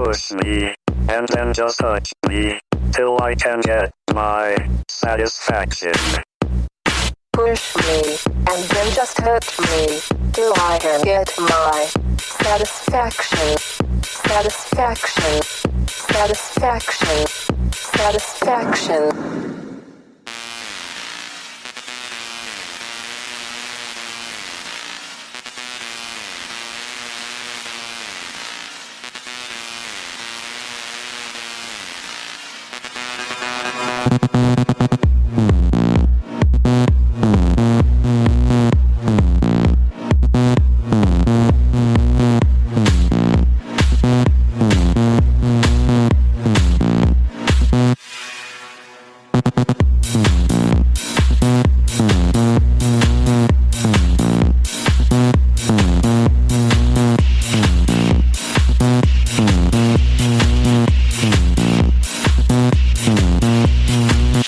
Push me, and then just touch me, till I can get my satisfaction. Push me, and then just hurt me, till I can get my satisfaction. Satisfaction. Satisfaction. Satisfaction.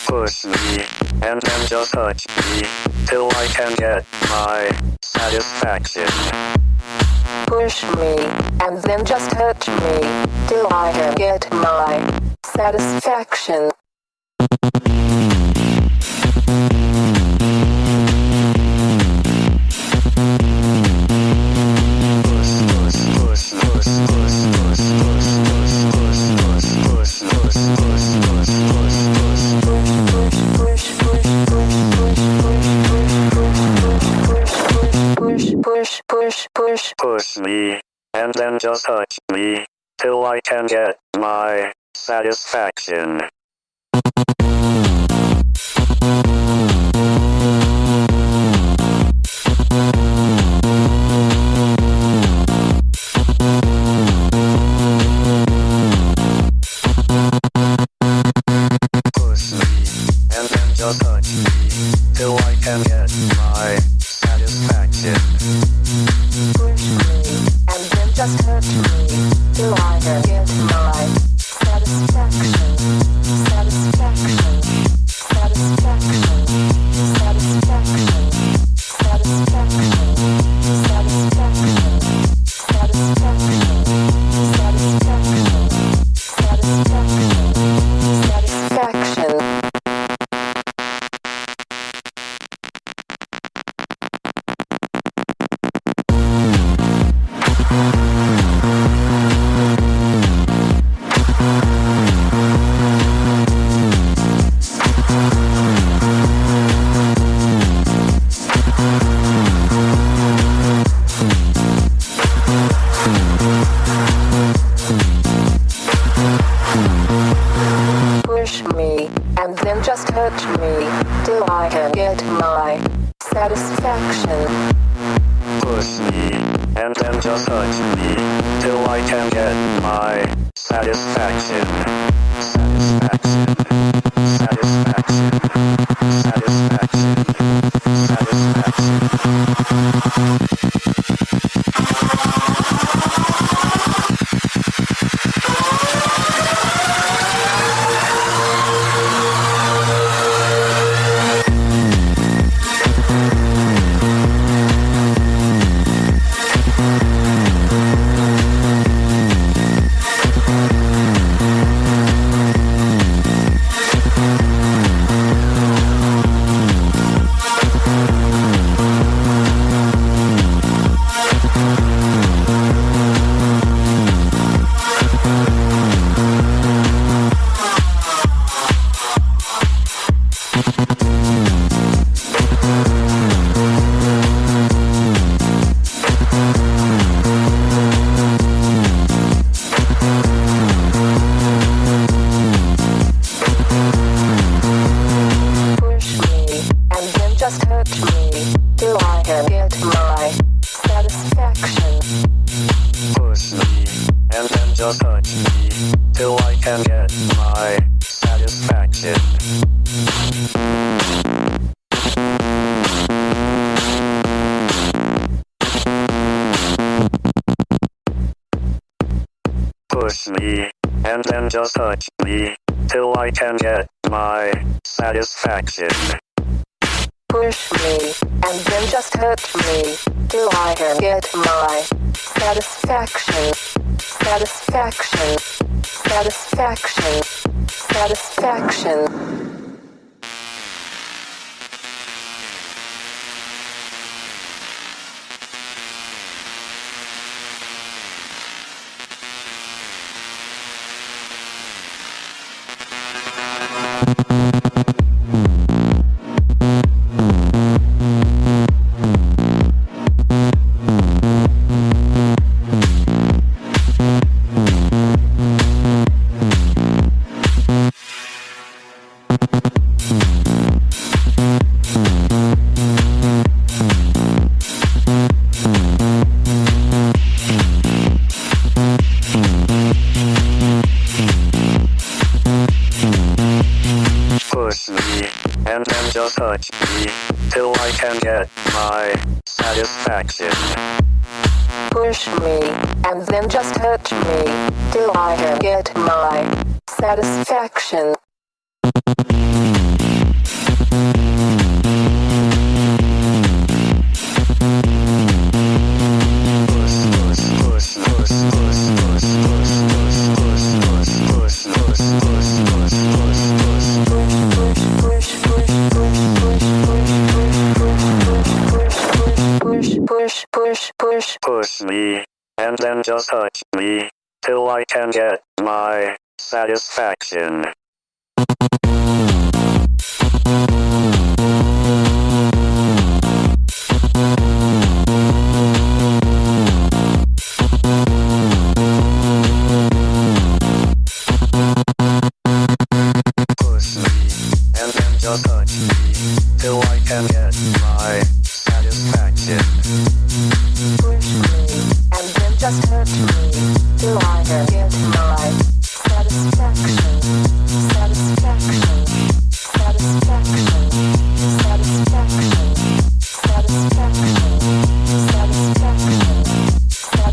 Push me, and then just touch me, till I can get my satisfaction. Push me, and then just hurt me, till I can get my satisfaction. Push me, and then just touch me, till I can get my satisfaction. Push me, and then just touch me, till I can get my satisfaction. Push me, and then just hurt me, till I can get my satisfaction. Satisfaction. Satisfaction. Satisfaction. Satisfaction. Satisfaction. Satisfaction. Satisfaction. Satisfaction. Push me, and then just hurt me, till I can get my satisfaction. Push me, and then just touch me, till I can get my satisfaction. Satisfaction. Satisfaction. Satisfaction. Just hurt me, till I can get my satisfaction. Push me, and then just touch me, till I can get my satisfaction. Push me, and then just touch me, till I can get my satisfaction. Push me, and then just hurt me, till I can get my satisfaction, satisfaction, satisfaction, satisfaction. Push me, and then just touch me, till I can get my satisfaction. Push me, and then just touch me, till I can get my satisfaction. Push me, and then just touch me, till I can get my satisfaction. Push me, and then just touch me, till I can get my satisfaction. Push me, and then just touch me, till I can get my satisfaction, satisfaction, satisfaction, satisfaction, satisfaction,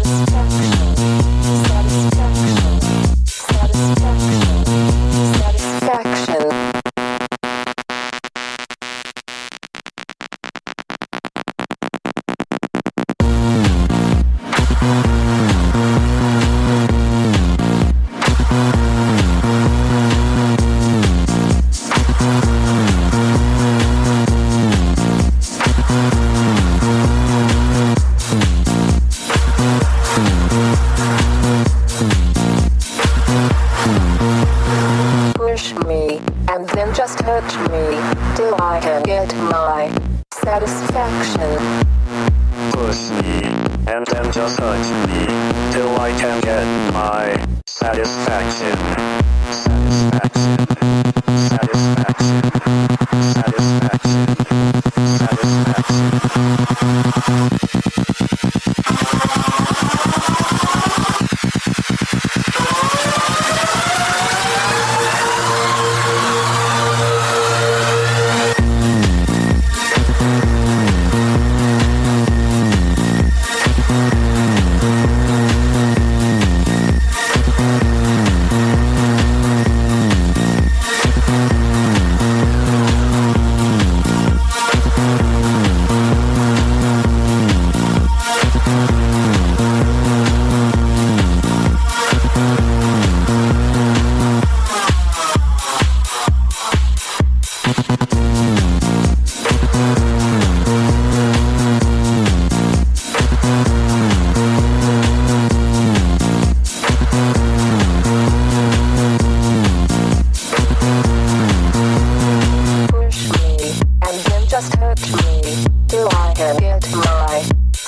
satisfaction, satisfaction, satisfaction, satisfaction. Push me, and then just touch me, till I can get my satisfaction. Push me, and then just touch me, till I can get my satisfaction. Satisfaction. Satisfaction.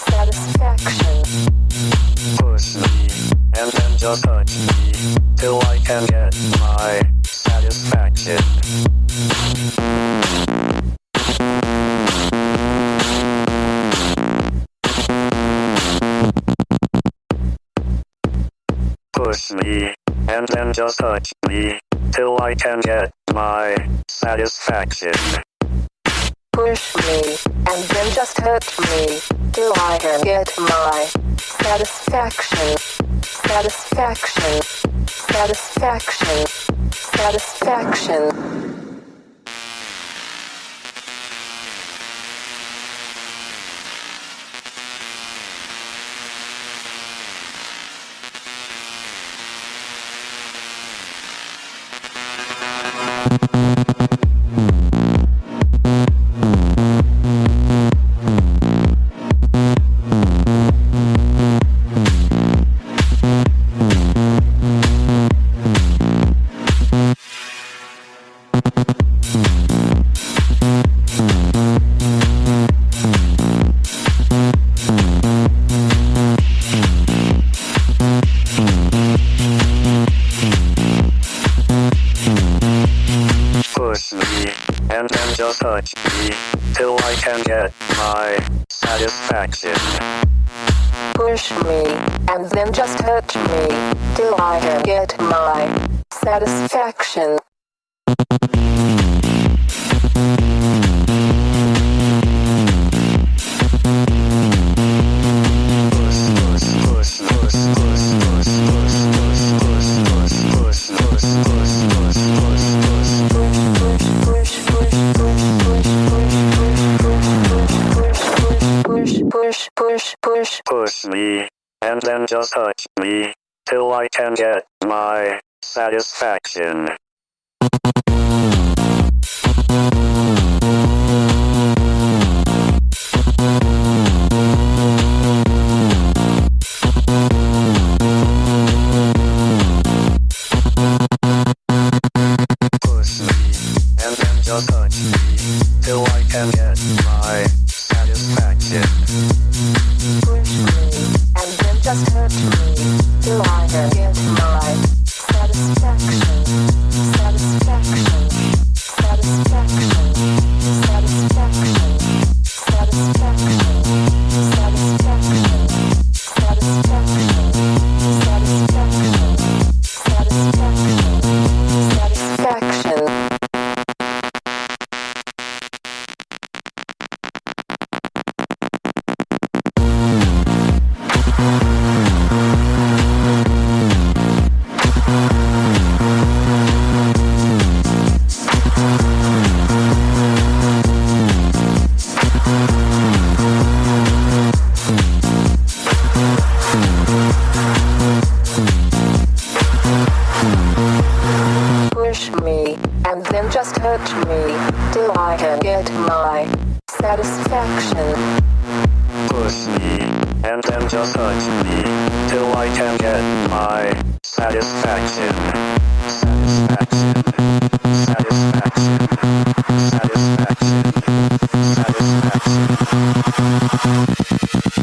Satisfaction. Just touch me till I can get my satisfaction. Push me, and then just touch me till I can get my satisfaction. Push me, and then just touch me till I can get my satisfaction. Satisfaction, satisfaction, satisfaction. just touch me till I can get my satisfaction. Push me, and then just touch me till I can get my satisfaction. Push me, and then just touch me till I can get my satisfaction. Push me, and then just touch me till I can get my satisfaction. Push me, and then just touch me till I can get my satisfaction. Satisfaction. Satisfaction. Satisfaction. Satisfaction. Satisfaction. Satisfaction. Satisfaction. Satisfaction. Push me, and then just touch me till I can get my satisfaction. Push me, and then just touch me till I can get my satisfaction. Satisfaction. Satisfaction. Satisfaction.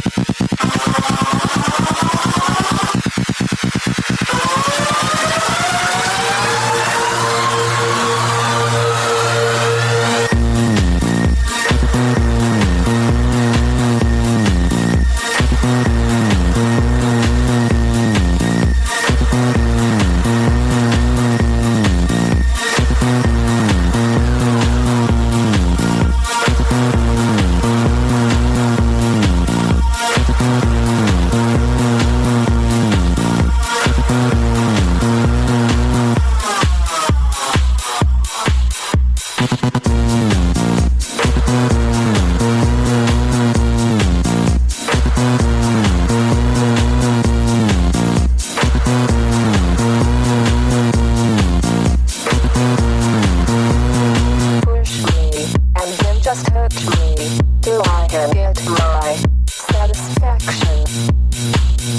Push me, and then just touch me till I can get my satisfaction.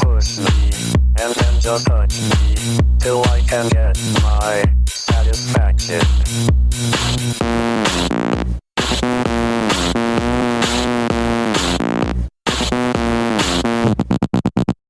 Push me, and then just touch me till I can get my satisfaction.